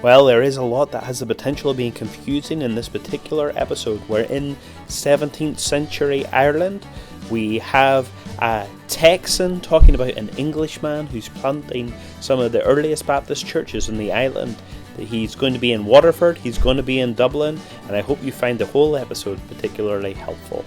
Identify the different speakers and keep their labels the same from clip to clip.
Speaker 1: Well, there is a lot that has the potential of being confusing in this particular episode. We're in 17th century Ireland. We have a Texan talking about an Englishman who's planting some of the earliest Baptist churches in the island. He's going to be in Waterford, he's going to be in Dublin, and I hope you find the whole episode particularly helpful.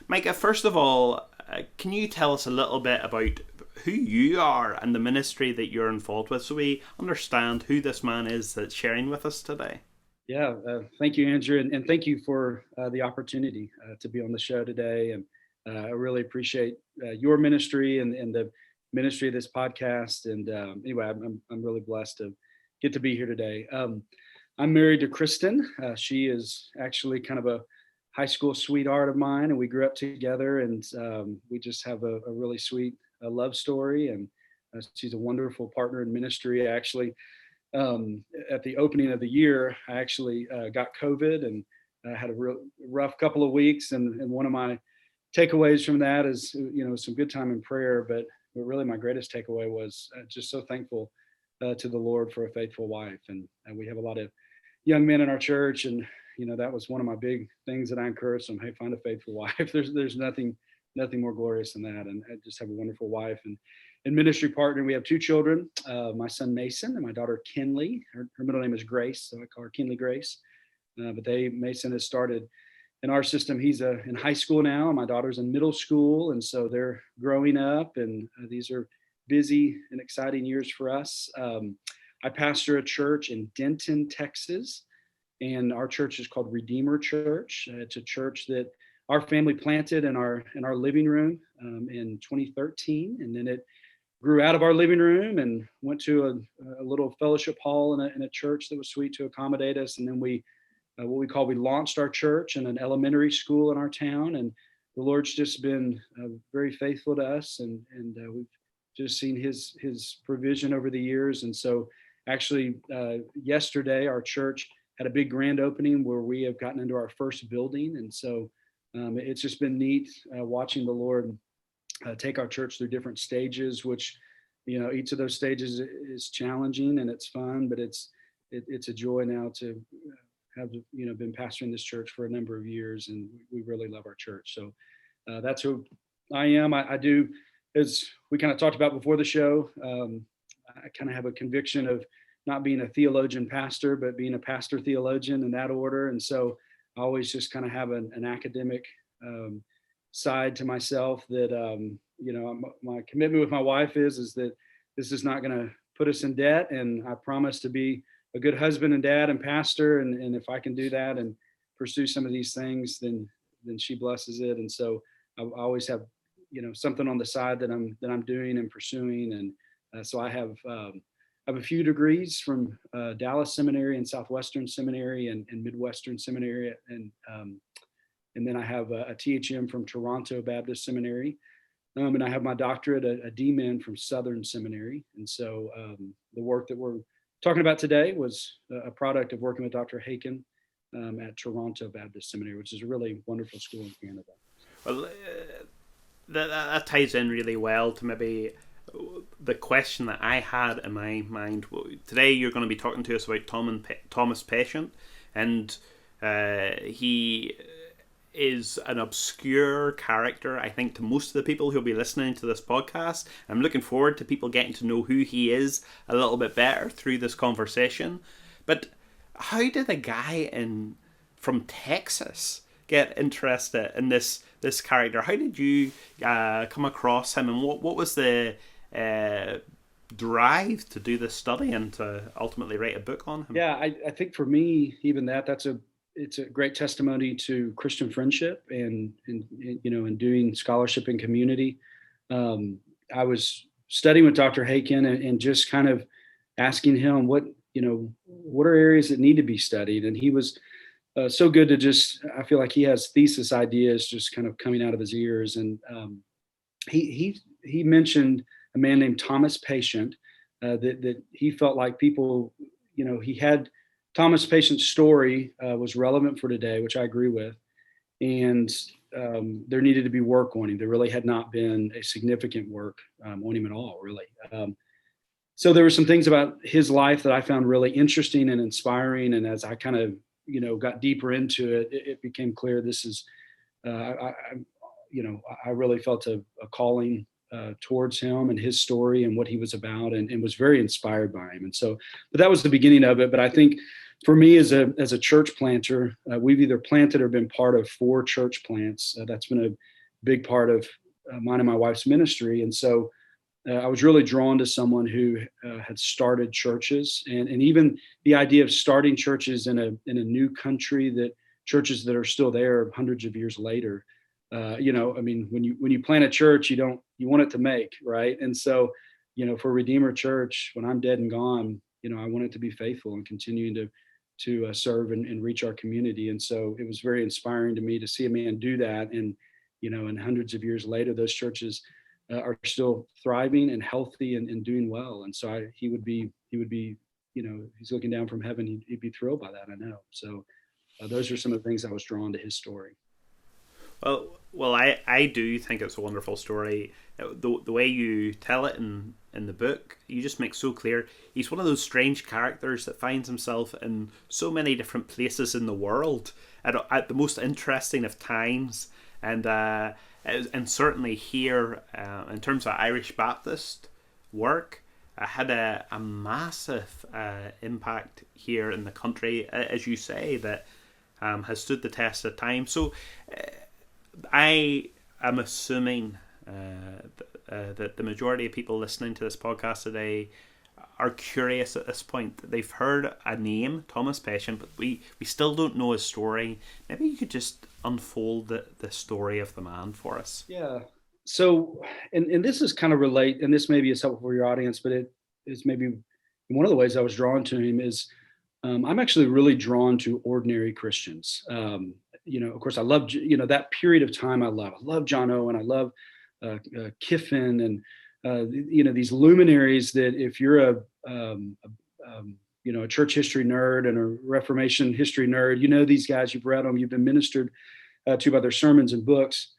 Speaker 1: Micah, first of all, can you tell us a little bit about who you are and the ministry that you're involved with, so we understand who this man is that's sharing with us today?
Speaker 2: Yeah, thank you, Andrew, and thank you for the opportunity to be on the show today. And I really appreciate your ministry and the ministry of this podcast. And anyway, I'm really blessed to get to be here today. I'm married to Kristen. She is actually kind of a high school sweetheart of mine, and we grew up together, and we just have a really sweet love story. And she's a wonderful partner in ministry. Actually, at the opening of the year, I actually got COVID and had a real rough couple of weeks. And one of my takeaways from that is, some good time in prayer. But really, my greatest takeaway was just so thankful to the Lord for a faithful wife. And we have a lot of young men in our church, and that was one of my big things that I encouraged them. Hey, find a faithful wife. There's nothing more glorious than that. And I just have a wonderful wife and ministry partner. We have two children, my son Mason and my daughter Kinley. Her middle name is Grace, so I call her Kinley Grace. But Mason has started in our system. He's in high school now. My daughter's in middle school, and so they're growing up. And these are busy and exciting years for us. I pastor a church in Denton, Texas, and our church is called Redeemer Church. It's a church that our family planted in our living room in 2013, and then it grew out of our living room and went to a little fellowship hall in a church that was sweet to accommodate us. And then we launched our church in an elementary school in our town, and the Lord's just been very faithful to us, and we've just seen his provision over the years. And so actually yesterday our church had a big grand opening where we have gotten into our first building. And so it's just been neat watching the Lord take our church through different stages, which, each of those stages is challenging and it's fun, but it's a joy now to have, been pastoring this church for a number of years, and we really love our church. So that's who I am. I do, as we kind of talked about before the show, I kind of have a conviction of not being a theologian pastor, but being a pastor theologian in that order. And so I always just kind of have an academic side to myself that, my commitment with my wife is that this is not going to put us in debt. And I promise to be a good husband and dad and pastor. And if I can do that and pursue some of these things, then she blesses it. And so I always have, something on the side that I'm doing and pursuing. And so I have a few degrees from Dallas Seminary and Southwestern Seminary and Midwestern Seminary, and then I have a THM from Toronto Baptist Seminary, and I have my doctorate, a DMin from Southern Seminary. And so the work that we're talking about today was a product of working with Dr. Haken at Toronto Baptist Seminary, which is a really wonderful school in Canada.
Speaker 1: Well, that ties in really well to maybe the question that I had in my mind. Today you're going to be talking to us about Thomas Patient, and he is an obscure character, I think, to most of the people who'll be listening to this podcast. I'm looking forward to people getting to know who he is a little bit better through this conversation. But how did a guy from Texas get interested in this character? How did you come across him, and what was the drive to do this study and to ultimately write a book on him?
Speaker 2: Yeah, I think for me, even it's a great testimony to Christian friendship and doing scholarship and community. I was studying with Dr. Haken and just kind of asking him what are areas that need to be studied, and he was so good to just, I feel like he has thesis ideas just kind of coming out of his ears. And he mentioned a man named Thomas Patient that he felt like people, he had Thomas Patient's story was relevant for today, which I agree with. And there needed to be work on him. There really had not been a significant work on him at all, really. So there were some things about his life that I found really interesting and inspiring. And as I kind of, got deeper into it, it became clear this is, I really felt a calling towards him and his story and what he was about, and was very inspired by him. And so, but that was the beginning of it. But I think for me as a church planter, we've either planted or been part of 4 church plants. That's been a big part of mine and my wife's ministry. And so I was really drawn to someone who had started churches, and even the idea of starting churches in a new country, that churches that are still there hundreds of years later. When you plant a church, you want it to make, right? And so, for Redeemer Church, when I'm dead and gone, I want it to be faithful and continuing to serve and reach our community. And so it was very inspiring to me to see a man do that. And, and hundreds of years later, those churches are still thriving and healthy and doing well. And so he would be, he's looking down from heaven. He'd be thrilled by that, I know. So those are some of the things I was drawn to his story.
Speaker 1: Well, I do think it's a wonderful story. The way you tell it in the book, you just make so clear. He's one of those strange characters that finds himself in so many different places in the world at the most interesting of times. And certainly here, in terms of Irish Baptist work, had a massive impact here in the country, as you say, that has stood the test of time. So I am assuming that the majority of people listening to this podcast today are curious at this point. They've heard a name, Thomas Patient, but we still don't know his story. Maybe you could just unfold the story of the man for us.
Speaker 2: Yeah. So, and this is kind of relate, and this maybe is helpful for your audience, but it is maybe one of the ways I was drawn to him is I'm actually really drawn to ordinary Christians. Of course, I love, that period of time. I love John Owen. I love Kiffin and, these luminaries that if you're a church history nerd and a Reformation history nerd, these guys, you've read them, you've been ministered to by their sermons and books.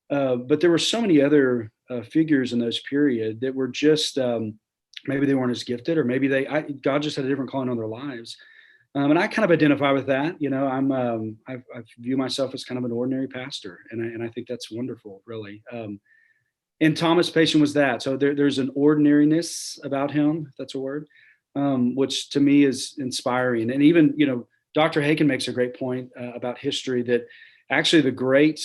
Speaker 2: But there were so many other figures in those period that were just, maybe they weren't as gifted, or maybe God just had a different calling on their lives. And I kind of identify with that. I view myself as kind of an ordinary pastor, and I think that's wonderful, really. And Thomas Patient was that. So there's an ordinariness about him, if that's a word, which to me is inspiring. And even, Dr. Haken makes a great point about history, that actually the great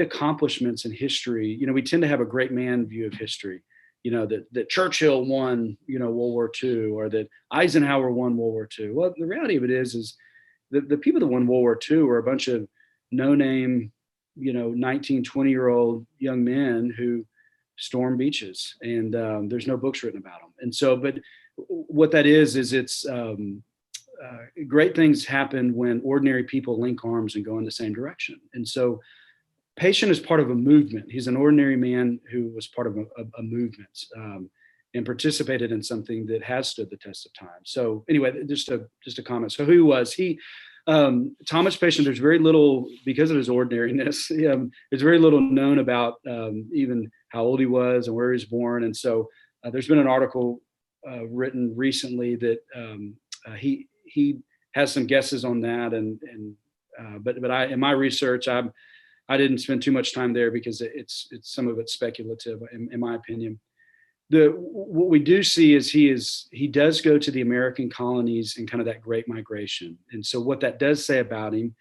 Speaker 2: accomplishments in history, we tend to have a great man view of history. That Churchill won, World War II, or that Eisenhower won World War II. Well, the reality of it is the people that won World War II were a bunch of no-name, 19, 20-year-old young men who stormed beaches, and there's no books written about them. And so, but what that is it's great things happen when ordinary people link arms and go in the same direction. And so Patient is part of a movement. He's an ordinary man who was part of a movement and participated in something that has stood the test of time. So anyway, just a comment. So who was he? Thomas Patient, there's very little, because of his ordinariness, there's very little known about even how old he was and where he was born. And so there's been an article written recently that he has some guesses on that. But I, in my research, I didn't spend too much time there because it's some of it's speculative, in my opinion. What we do see is he does go to the American colonies in kind of that Great Migration. And so what that does say about him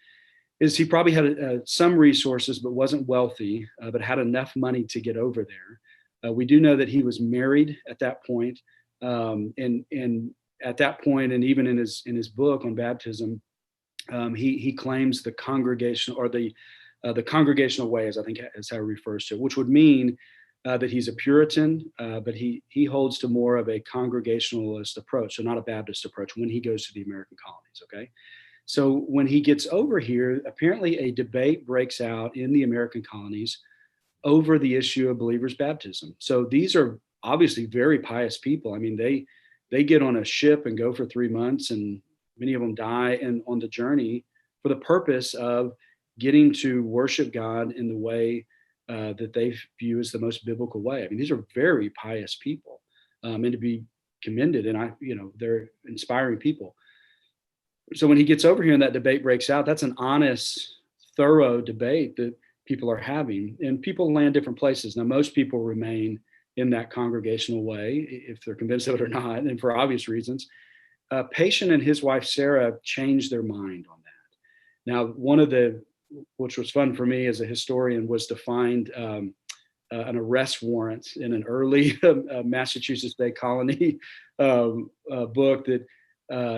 Speaker 2: is he probably had some resources, but wasn't wealthy, but had enough money to get over there. We do know that he was married at that point. And at that point, and even in his book on baptism, he claims the congregation, or the congregational ways, I think is how he refers to it, which would mean that he's a Puritan, but he holds to more of a Congregationalist approach, so not a Baptist approach, when he goes to the American colonies, okay? So when he gets over here, apparently a debate breaks out in the American colonies over the issue of believers' baptism. So these are obviously very pious people. I mean, they get on a ship and go for 3 months, and many of them die on the journey for the purpose of getting to worship God in the way that they view as the most biblical way. I mean, these are very pious people, and to be commended. And they're inspiring people. So when he gets over here and that debate breaks out, that's an honest, thorough debate that people are having, and people land different places. Now, most people remain in that congregational way if they're convinced of it or not, and for obvious reasons. Patient and his wife Sarah changed their mind on that. Now, which was fun for me as a historian, was to find an arrest warrant in an early Massachusetts Bay Colony book that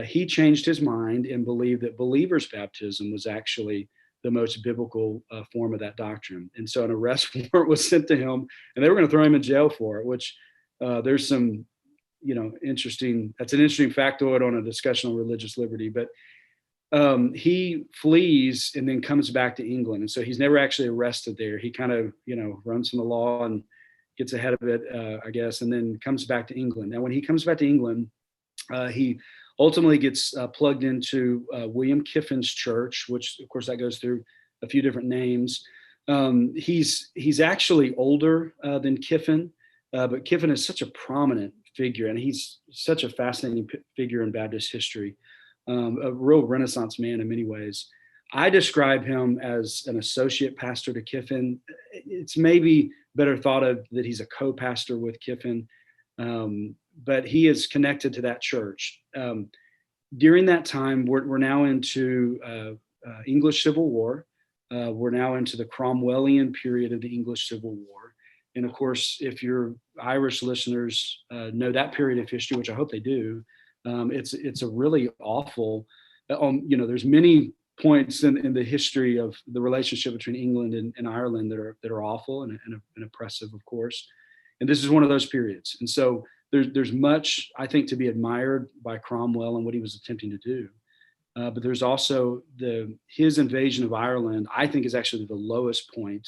Speaker 2: he changed his mind and believed that believers' baptism was actually the most biblical form of that doctrine. And so an arrest warrant was sent to him, and they were going to throw him in jail for it, which there's some, interesting, that's an interesting factoid on a discussion on religious liberty. But he flees and then comes back to England. And so he's never actually arrested there. He kind of, runs from the law and gets ahead of it, I guess, and then comes back to England. Now, when he comes back to England, he ultimately gets plugged into William Kiffin's church, which, of course, that goes through a few different names. He's actually older than Kiffin, but Kiffin is such a prominent figure, and he's such a fascinating figure in Baptist history, a real Renaissance man in many ways. I describe him as an associate pastor to Kiffin. It's maybe better thought of that he's a co-pastor with Kiffin, but he is connected to that church. During that time, we're now into English Civil War. We're now into the Cromwellian period of the English Civil War. And of course, if your Irish listeners know that period of history, which I hope they do, it's a really awful, there's many points in the history of the relationship between England and Ireland that are awful and oppressive, of course. And this is one of those periods. And so there's much, I think, to be admired by Cromwell and what he was attempting to do. But there's also his invasion of Ireland, I think, is actually the lowest point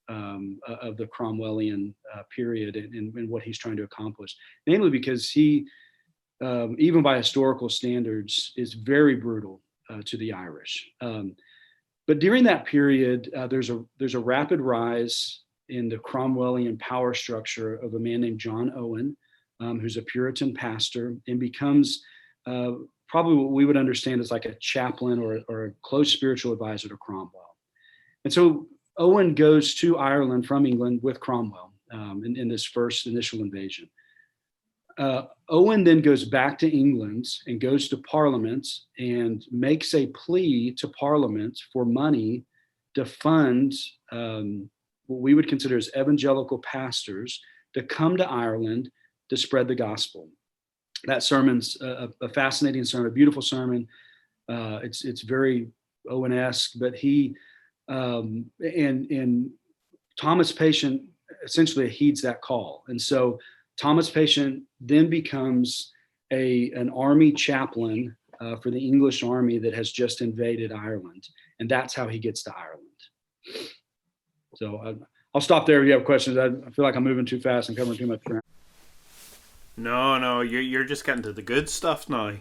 Speaker 2: of the Cromwellian period and what he's trying to accomplish, namely because he, even by historical standards, is very brutal to the Irish. But during that period, there's a rapid rise in the Cromwellian power structure of a man named John Owen, who's a Puritan pastor, and becomes probably what we would understand as like a chaplain or a close spiritual advisor to Cromwell. And so Owen goes to Ireland from England with Cromwell in this first initial invasion. Owen then goes back to England and goes to Parliament and makes a plea to Parliament for money to fund what we would consider as evangelical pastors to come to Ireland to spread the gospel. That sermon's a fascinating sermon, a beautiful sermon. It's very Owen-esque, but he and Thomas Patient essentially heeds that call. And so Thomas Patient then becomes an army chaplain for the English army that has just invaded Ireland. And that's how he gets to Ireland. So I'll stop there if you have questions. I feel like I'm moving too fast and covering too much ground.
Speaker 1: No, you're just getting to the good stuff now.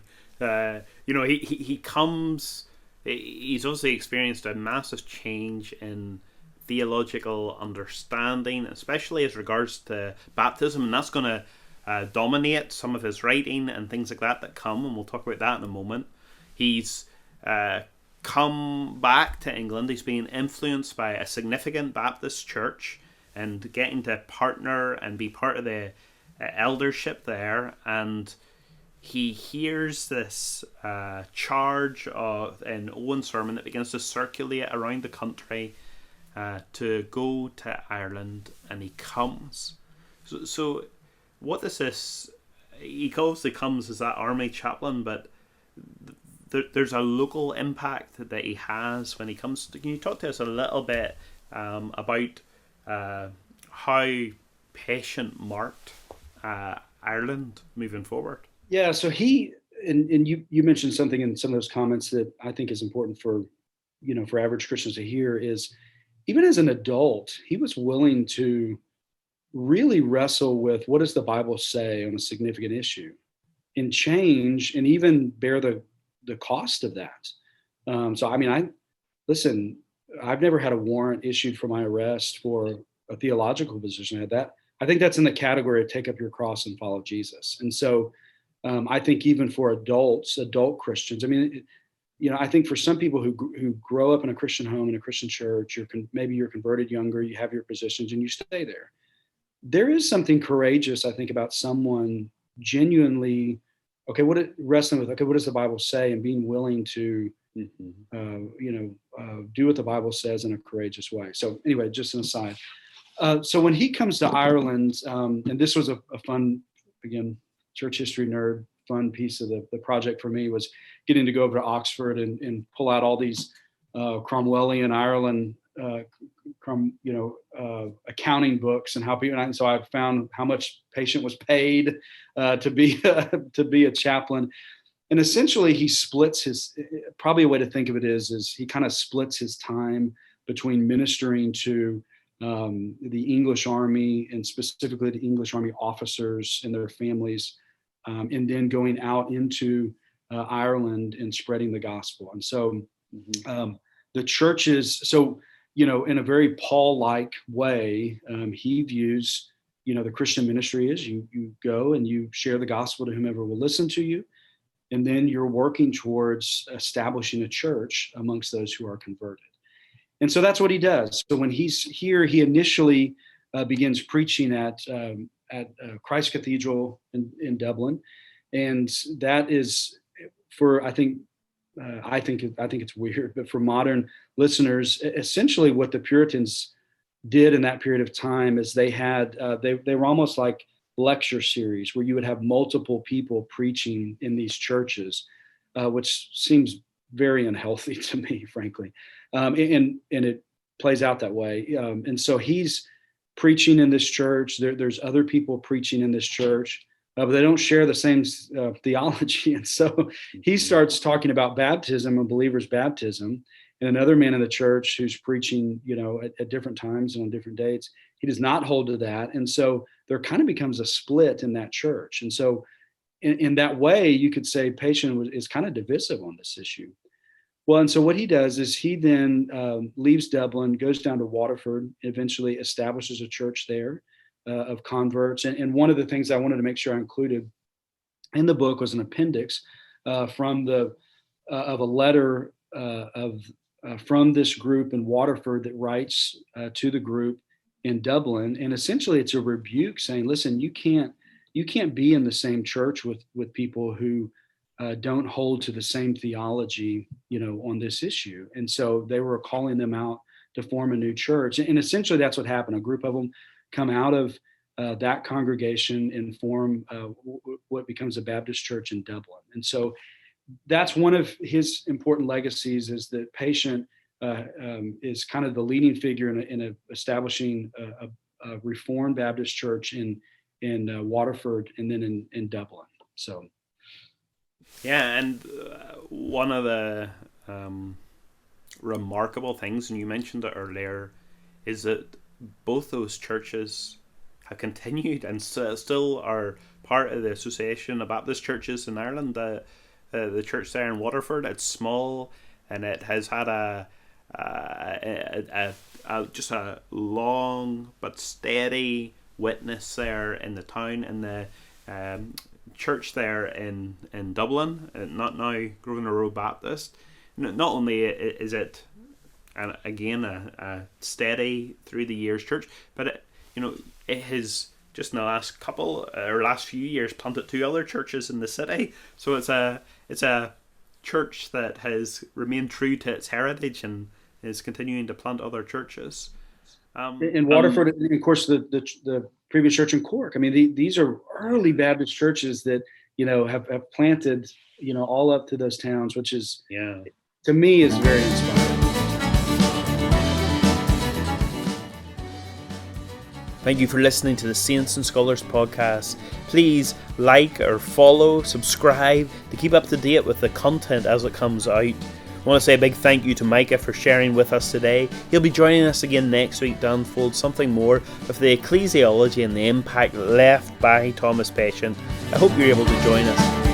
Speaker 1: He comes. He's obviously experienced a massive change in theological understanding, especially as regards to baptism, and that's going to dominate some of his writing and things like that come, and we'll talk about that in a moment. He's come back to England. He's been influenced by a significant Baptist church and getting to partner and be part of the eldership there, and he hears this charge in Owen's sermon that begins to circulate around the country to go to Ireland, and he comes. So what is this? He obviously comes as that army chaplain, but there's a local impact that he has when he comes. Can you talk to us a little bit about how Patient marked Ireland moving forward?
Speaker 2: Yeah, so he and you mentioned something in some of those comments that I think is important for average Christians to hear is, even as an adult, he was willing to really wrestle with what does the Bible say on a significant issue and change and even bear the cost of that. So I mean, I've never had a warrant issued for my arrest for a theological position. I think that's in the category of take up your cross and follow Jesus. And so I think even for adult Christians, I mean, I think for some people who grow up in a Christian home, in a Christian church, maybe you're converted younger, you have your positions and you stay there. There is something courageous, I think, about someone genuinely, wrestling with, what does the Bible say, and being willing to, do what the Bible says in a courageous way. So anyway, just an aside. So when he comes to Ireland, and this was a fun, again, church history nerd, fun piece of the project for me, was getting to go over to Oxford and pull out all these Cromwellian Ireland accounting books and how people. And so I found how much patient was paid to be a chaplain, and essentially he splits probably a way to think of it is he kind of splits his time between ministering to the English Army, and specifically the English Army officers and their families, and then going out into Ireland and spreading the gospel. And so the churches, in a very Paul-like way, he views, the Christian ministry is you go and you share the gospel to whomever will listen to you. And then you're working towards establishing a church amongst those who are converted. And so that's what he does. So when he's here, he initially begins preaching at Christ Cathedral in Dublin. And that is I think it's weird, but for modern listeners, essentially what the Puritans did in that period of time is they had they were almost like lecture series where you would have multiple people preaching in these churches, which seems very unhealthy to me, frankly, and it plays out that way. And so he's preaching in this church. There's other people preaching in this church. But they don't share the same theology. And so he starts talking about baptism and believers' baptism. And another man in the church who's preaching, at different times and on different dates, he does not hold to that. And so there kind of becomes a split in that church. And so in that way, you could say Patient is kind of divisive on this issue. Well, and so what he does is he then leaves Dublin, goes down to Waterford, eventually establishes a church there of converts. And one of the things I wanted to make sure I included in the book was an appendix from of a letter from this group in Waterford that writes to the group in Dublin. And essentially it's a rebuke saying, listen, you can't be in the same church with people who don't hold to the same theology, on this issue. And so they were calling them out to form a new church. And essentially that's what happened. A group of them come out of that congregation and form what becomes a Baptist church in Dublin. And so that's one of his important legacies, is that Patient is kind of the leading figure in establishing a Reformed Baptist church in Waterford and then in Dublin. So.
Speaker 1: Yeah, and one of the remarkable things, and you mentioned it earlier, is that both those churches have continued and still are part of the Association of Baptist Churches in Ireland. The church there in Waterford, it's small and it has had just a long but steady witness there in the town. And the church there in Dublin, not now Grosvenor Road Baptist, not only is it and again a steady through the years church, but it has just in the last few years planted 2 other churches in the city. So it's a church that has remained true to its heritage and is continuing to plant other churches.
Speaker 2: In Waterford, and of course the previous church in Cork. I mean, these are early Baptist churches that have planted all up to those towns, which is to me is very inspiring.
Speaker 1: Thank you for listening to the Saints and Scholars podcast. Please like or follow, subscribe to keep up to date with the content as it comes out. I want to say a big thank you to Micah for sharing with us today. He'll be joining us again next week to unfold something more of the ecclesiology and the impact left by Thomas Patient. I hope you're able to join us.